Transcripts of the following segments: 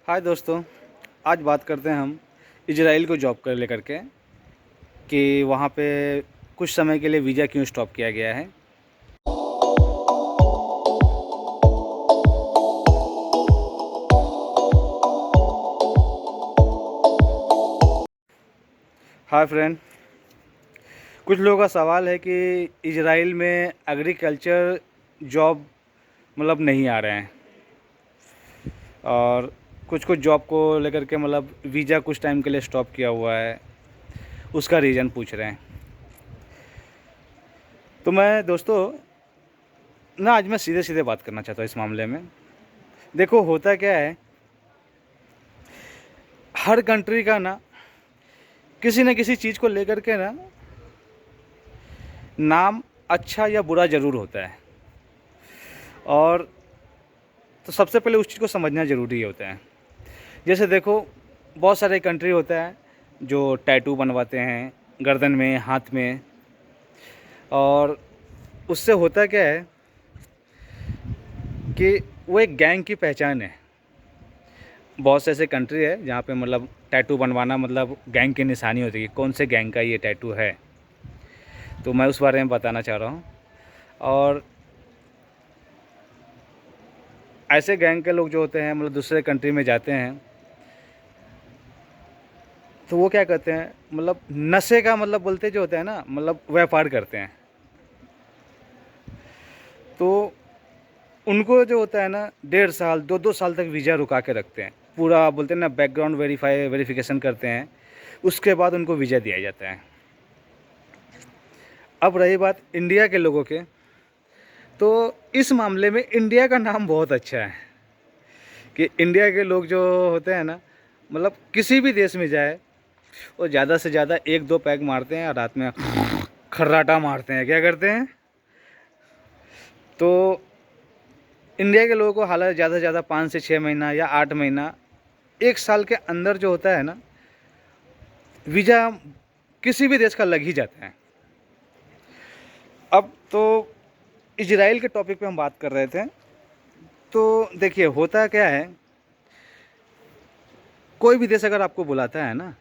हाय दोस्तों, आज बात करते हैं हम इजराइल को जॉब कर लेकर के कि वहाँ पे कुछ समय के लिए वीज़ा क्यों स्टॉप किया गया है। हाय फ्रेंड, कुछ लोगों का सवाल है कि इजराइल में एग्रीकल्चर जॉब नहीं आ रहे हैं और कुछ कुछ जॉब को लेकर के वीज़ा कुछ टाइम के लिए स्टॉप किया हुआ है, उसका रीज़न पूछ रहे हैं। तो मैं दोस्तों आज मैं सीधे सीधे बात करना चाहता हूँ इस मामले में। देखो, होता क्या है, हर कंट्री का किसी न किसी चीज़ को लेकर के नाम अच्छा या बुरा ज़रूर होता है। और तो सबसे पहले उस चीज़ को समझना ज़रूरी होता है। जैसे देखो, बहुत सारे कंट्री होता है जो टैटू बनवाते हैं गर्दन में, हाथ में, और उससे होता क्या है कि वो एक गैंग की पहचान है। बहुत से ऐसे कंट्री है जहाँ पे टैटू बनवाना गैंग की निशानी होती है कि कौन से गैंग का ये टैटू है। तो मैं उस बारे में बताना चाह रहा हूँ। और ऐसे गैंग के लोग जो होते हैं दूसरे कंट्री में जाते हैं तो वो क्या करते हैं, नशे का बोलते जो होता है व्यापार करते हैं। तो उनको जो होता है 1.5 साल 2-2 साल तक वीज़ा रुका के रखते हैं। पूरा बोलते हैं बैकग्राउंड वेरिफिकेशन करते हैं, उसके बाद उनको वीज़ा दिया जाता है। अब रही बात इंडिया के लोगों के, तो इस मामले में इंडिया का नाम बहुत अच्छा है कि इंडिया के लोग जो होते हैं किसी भी देश में जाए वो ज़्यादा से ज़्यादा 1-2 पैग मारते हैं और रात में खर्राटा मारते हैं। क्या करते हैं? तो इंडिया के लोगों को हालांकि ज़्यादा से ज़्यादा 5 से 6 महीना या 8 महीना, 1 साल के अंदर जो होता है वीज़ा किसी भी देश का लग ही जाता है। अब तो इजराइल के टॉपिक पे हम बात कर रहे थे। तो देखिए, होता क्या है, कोई भी देश अगर आपको बुलाता है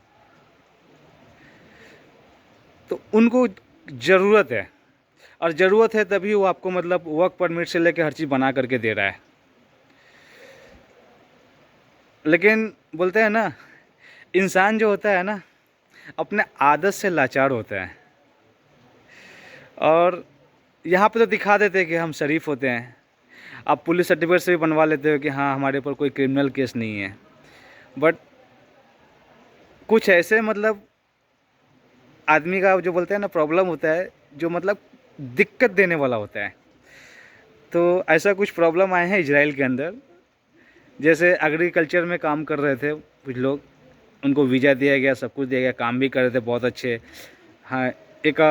तो उनको ज़रूरत है, और ज़रूरत है तभी वो आपको वर्क परमिट से लेकर हर चीज़ बना करके दे रहा है। लेकिन बोलते हैं इंसान जो होता है अपने आदत से लाचार होता है। और यहाँ पे तो दिखा देते हैं कि हम शरीफ होते हैं। आप पुलिस सर्टिफिकेट से भी बनवा लेते हो कि हाँ, हमारे ऊपर कोई क्रिमिनल केस नहीं है। बट कुछ ऐसे आदमी का जो बोलते हैं प्रॉब्लम होता है, जो दिक्कत देने वाला होता है। तो ऐसा कुछ प्रॉब्लम आए हैं इजराइल के अंदर। जैसे एग्रीकल्चर में काम कर रहे थे कुछ लोग, उनको वीज़ा दिया गया, सब कुछ दिया गया, काम भी कर रहे थे बहुत अच्छे। हाँ, एक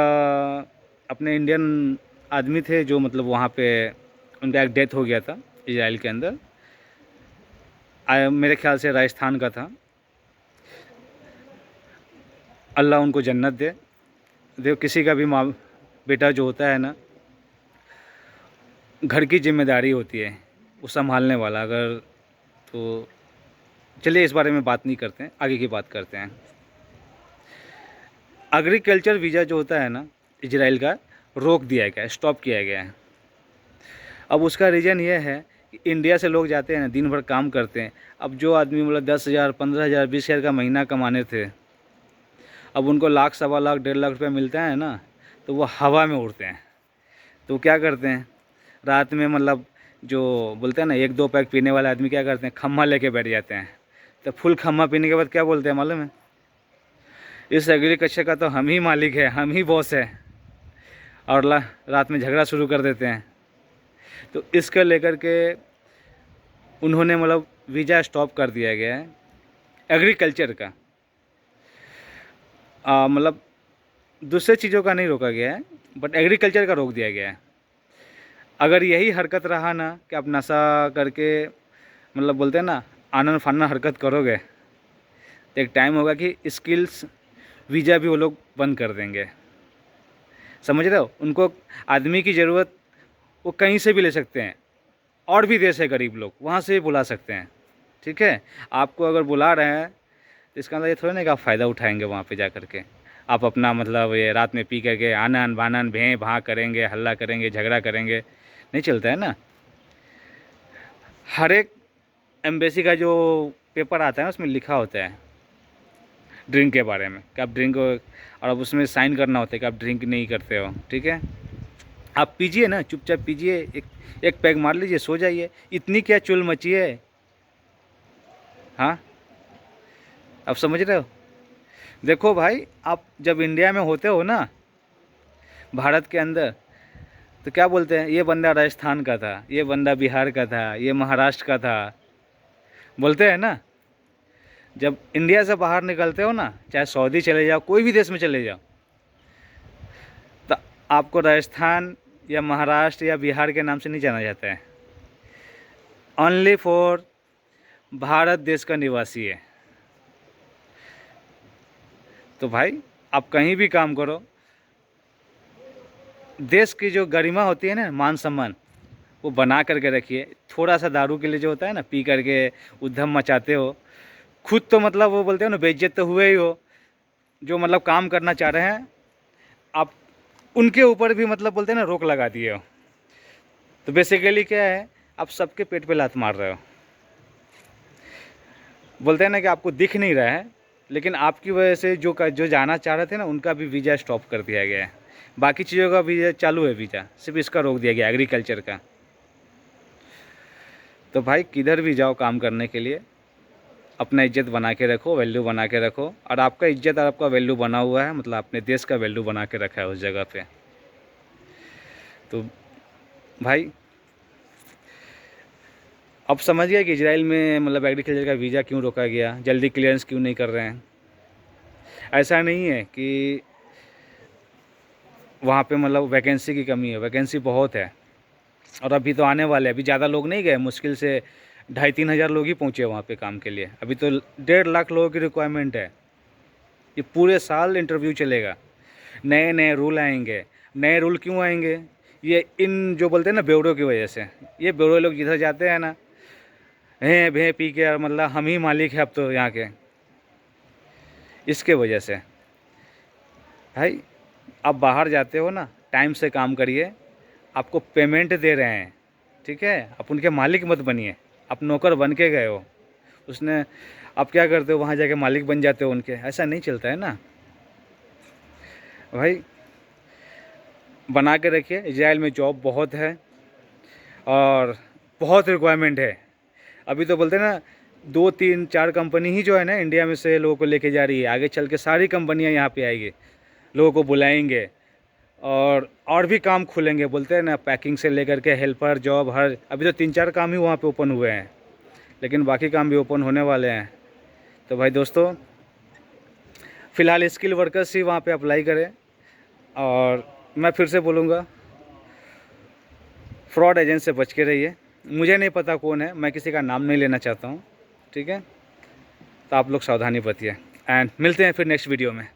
अपने इंडियन आदमी थे जो वहाँ पे उनका एक डेथ हो गया था इजराइल के अंदर। मेरे ख्याल से राजस्थान का था। अल्लाह उनको जन्नत दे। देखो, किसी का भी माँ बेटा जो होता है घर की जिम्मेदारी होती है वो संभालने वाला। अगर तो चलिए इस बारे में बात नहीं करते हैं, आगे की बात करते हैं। एग्रीकल्चर वीज़ा जो होता है इजराइल का, रोक दिया गया है, स्टॉप किया गया है। अब उसका रीज़न ये है कि इंडिया से लोग जाते हैं दिन भर काम करते हैं। अब जो आदमी 10,000, 15,000, 20,000 का महीना कमाने थे, अब उनको लाख, सवा लाख, 1.5 लाख रुपया मिलता है तो वो हवा में उड़ते हैं। तो क्या करते हैं, रात में जो बोलते हैं 1-2 पैक पीने वाले आदमी क्या करते हैं, खम्मा लेके बैठ जाते हैं। तो फुल खम्मा पीने के बाद क्या बोलते हैं मालूम है? इस एग्रीकल्चर का तो हम ही मालिक है, हम ही बॉस है। और रात में झगड़ा शुरू कर देते हैं। तो इसको लेकर के उन्होंने वीज़ा स्टॉप कर दिया गया है एग्रीकल्चर का। दूसरे चीज़ों का नहीं रोका गया है, बट एग्रीकल्चर का रोक दिया गया है। अगर यही हरकत रहा कि आप नशा करके बोलते हैं आनन फानन हरकत करोगे, तो एक टाइम होगा कि स्किल्स वीज़ा भी वो लोग बंद कर देंगे। समझ रहे हो? उनको आदमी की ज़रूरत वो कहीं से भी ले सकते हैं, और भी देश है गरीब लोग, वहाँ से भी बुला सकते हैं। ठीक है। आपको अगर बुला रहे हैं तो इसका मतलब ये थोड़ा ना कि आप फ़ायदा उठाएंगे वहाँ पे जा कर के। आप अपना मतलब ये रात में पी करके आनन बानन भें भाँ करेंगे, हल्ला करेंगे, झगड़ा करेंगे, नहीं चलता है ना। हर एक एम्बेसी का जो पेपर आता है ना उसमें लिखा होता है ड्रिंक के बारे में कि आप ड्रिंक, और अब उसमें साइन करना होता है कि आप ड्रिंक नहीं करते हो, ठीक है। आप पीजिए ना, चुपचाप पीजिए, एक पैग मार लीजिए, सो जाइए, इतनी क्या चुल मची है। हाँ, आप समझ रहे हो। देखो भाई, आप जब इंडिया में होते हो ना, भारत के अंदर, तो क्या बोलते हैं, ये बंदा राजस्थान का था, ये बंदा बिहार का था, ये महाराष्ट्र का था, बोलते हैं ना। जब इंडिया से बाहर निकलते हो ना, चाहे सऊदी चले जाओ, कोई भी देश में चले जाओ, तो आपको राजस्थान या महाराष्ट्र या बिहार के नाम से नहीं जाना जाता है। ओनली फॉर भारत देश का निवासी है। तो भाई आप कहीं भी काम करो, देश की जो गरिमा होती है ना, मान सम्मान, वो बना करके रखिए। थोड़ा सा दारू के लिए जो होता है ना, पी करके उद्यम मचाते हो, खुद तो मतलब वो बोलते हो ना, बेइज्जत तो हुए ही हो। जो मतलब काम करना चाह रहे हैं, आप उनके ऊपर भी मतलब बोलते हैं ना, रोक लगा दिए हो। तो बेसिकली क्या है, आप सबके पेट पे लात मार रहे हो। बोलते हैं ना कि आपको दिख नहीं रहा है, लेकिन आपकी वजह से जो जाना चाह रहे थे ना, उनका भी वीज़ा स्टॉप कर दिया गया है। बाकी चीज़ों का वीज़ा चालू है, वीज़ा सिर्फ इसका रोक दिया गया, एग्रीकल्चर का। तो भाई किधर भी जाओ काम करने के लिए, अपना इज्जत बना के रखो, वैल्यू बना के रखो। और आपका इज्जत और आपका वैल्यू बना हुआ है, मतलब अपने देश का वैल्यू बना के रखा है उस जगह पे। तो भाई अब समझ गया कि इजराइल में मतलब एग्रीकल्चर का वीज़ा क्यों रोका गया, जल्दी क्लियरेंस क्यों नहीं कर रहे हैं। ऐसा नहीं है कि वहाँ पे मतलब वैकेंसी की कमी है, वैकेंसी बहुत है। और अभी तो आने वाले, अभी ज़्यादा लोग नहीं गए, मुश्किल से 2,500-3 हज़ार लोग ही पहुँचे वहाँ पे काम के लिए। अभी तो 1.5 लाख लोगों की रिक्वायरमेंट है। ये पूरे साल इंटरव्यू चलेगा, नए नए रूल आएंगे। नए रूल क्यों आएंगे, ये इन जो बोलते हैं ना बेवड़ों की वजह से। ये बेवड़े लोग जिधर जाते हैं ना, हैं भे पी के, और मतलब हम ही मालिक हैं अब तो यहाँ के, इसके वजह से। भाई आप बाहर जाते हो ना, टाइम से काम करिए, आपको पेमेंट दे रहे हैं, ठीक है। आप उनके मालिक मत बनिए, आप नौकर बन के गए हो, उसने, आप क्या करते हो, वहाँ जाके मालिक बन जाते हो उनके। ऐसा नहीं चलता है ना भाई। बना के रखिए, इजराइल में जॉब बहुत है और बहुत रिक्वायरमेंट है। अभी तो बोलते हैं ना, 2-3-4 कंपनी ही जो है ना इंडिया में से लोगों को लेके जा रही है। आगे चल के सारी कंपनियां यहाँ पे आएगी, लोगों को बुलाएंगे, और भी काम खुलेंगे। बोलते हैं ना, पैकिंग से लेकर के हेल्पर जॉब, हर अभी तो 3-4 काम ही वहाँ पे ओपन हुए हैं, लेकिन बाकी काम भी ओपन होने वाले हैं। तो भाई दोस्तों, फ़िलहाल स्किल वर्कर्स ही वहाँ पे अप्लाई करें। और मैं फिर से बोलूँगा, फ्रॉड एजेंट से बच के रहिए। मुझे नहीं पता कौन है, मैं किसी का नाम नहीं लेना चाहता हूँ, ठीक है। तो आप लोग सावधानी बरतिए, एंड मिलते हैं फिर नेक्स्ट वीडियो में।